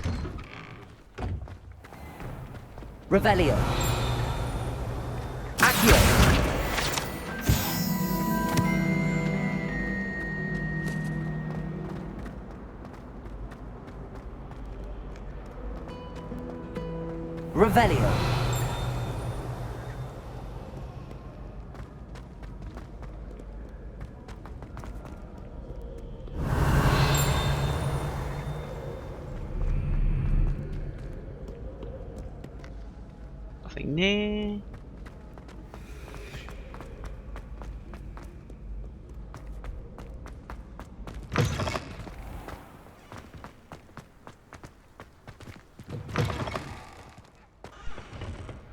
Revelio. Accio. Revelio. Nothing there.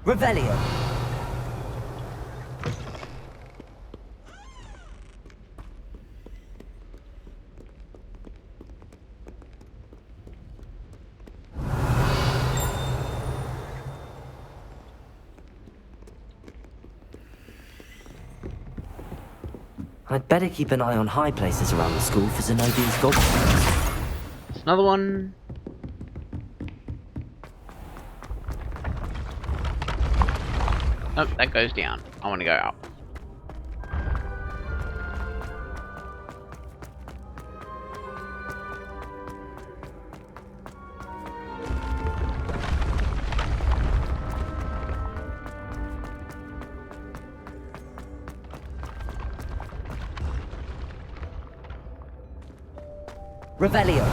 Revelio. I'd better keep an eye on high places around the school for Zenobia's gobstones. There's another one. Nope, that goes down. I want to go up. Revelio.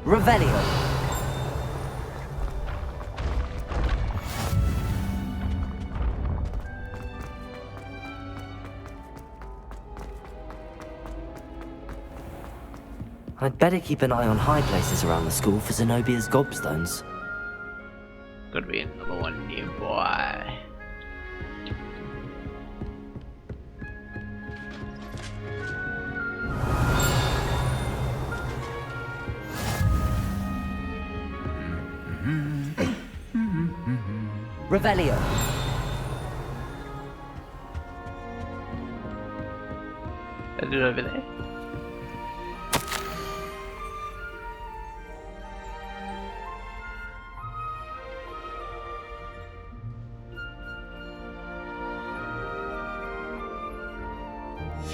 Revelio. I'd better keep an eye on high places around the school for Zenobia's gobstones. Gotta be another one nearby. Revelio. Is it over there?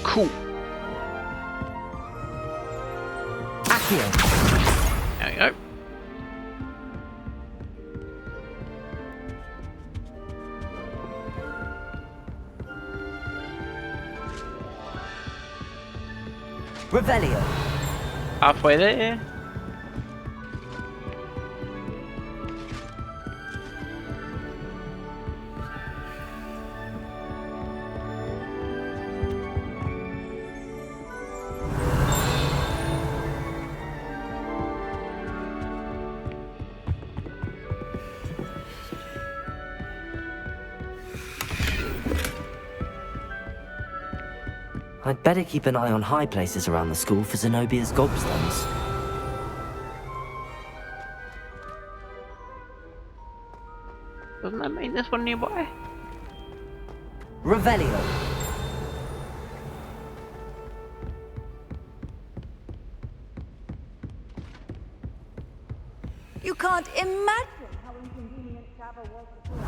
Cool. Accio. There we go. Revelio. Halfway there. I'd better keep an eye on high places around the school for Zenobia's gobstones. Doesn't that mean this one nearby? Revelio. You can't imagine how inconvenient travel was before.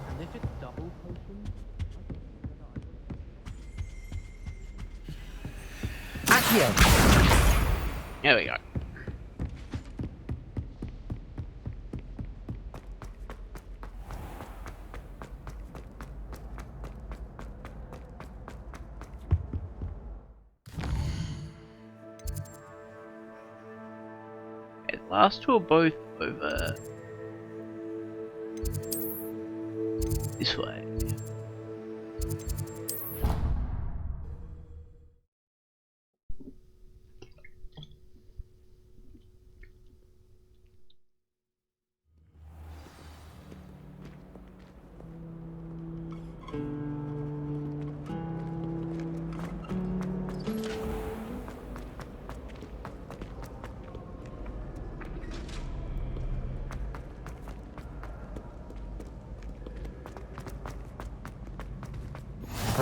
And if it's double potion, Accio. There we go. Okay, the last two are both over this way.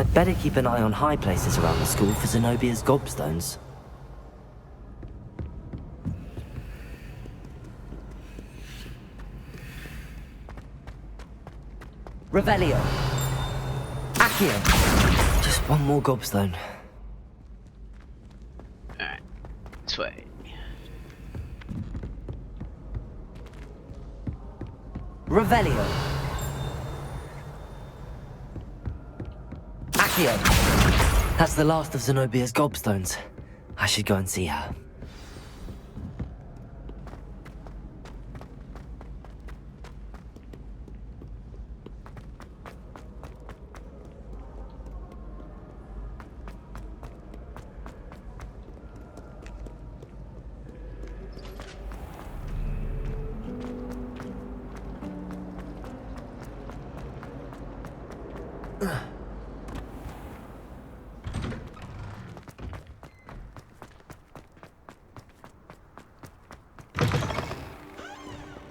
I'd better keep an eye on high places around the school for Zenobia's gobstones. Revelio. Accio. Just one more gobstone. Alright, this way. Revelio. Accio. That's the last of Zenobia's gobstones. I should go and see her.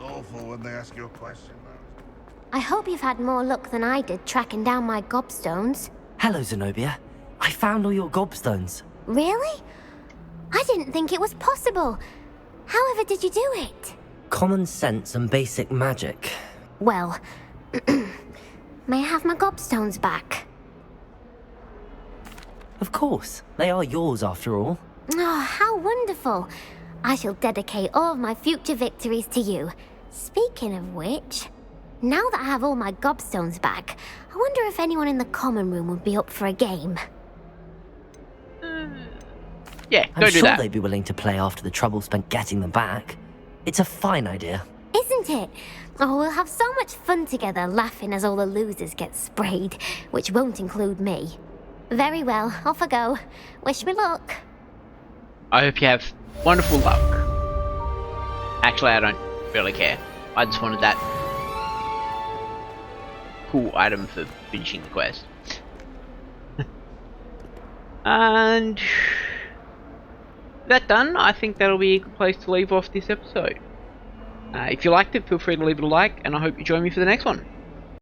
Awful when they ask you a question, though. I hope you've had more luck than I did tracking down my gobstones. Hello, Zenobia. I found all your gobstones. Really? I didn't think it was possible. However did you do it? Common sense and basic magic. Well, may I have my gobstones back? Of course. They are yours after all. Oh, how wonderful. I shall dedicate all of my future victories to you. Speaking of which, now that I have all my gobstones back, I wonder if anyone in the common room would be up for a game. Yeah, I'm sure they'd be willing to play after the trouble spent getting them back. It's a fine idea. Isn't it? Oh, we'll have so much fun together laughing as all the losers get sprayed, which won't include me. Very well, off I go. Wish me luck. I hope you have wonderful luck. Actually, I don't really care. I just wanted that cool item for finishing the quest. And that done, I think that'll be a good place to leave off this episode. If you liked it, feel free to leave it a like, and I hope you join me for the next one.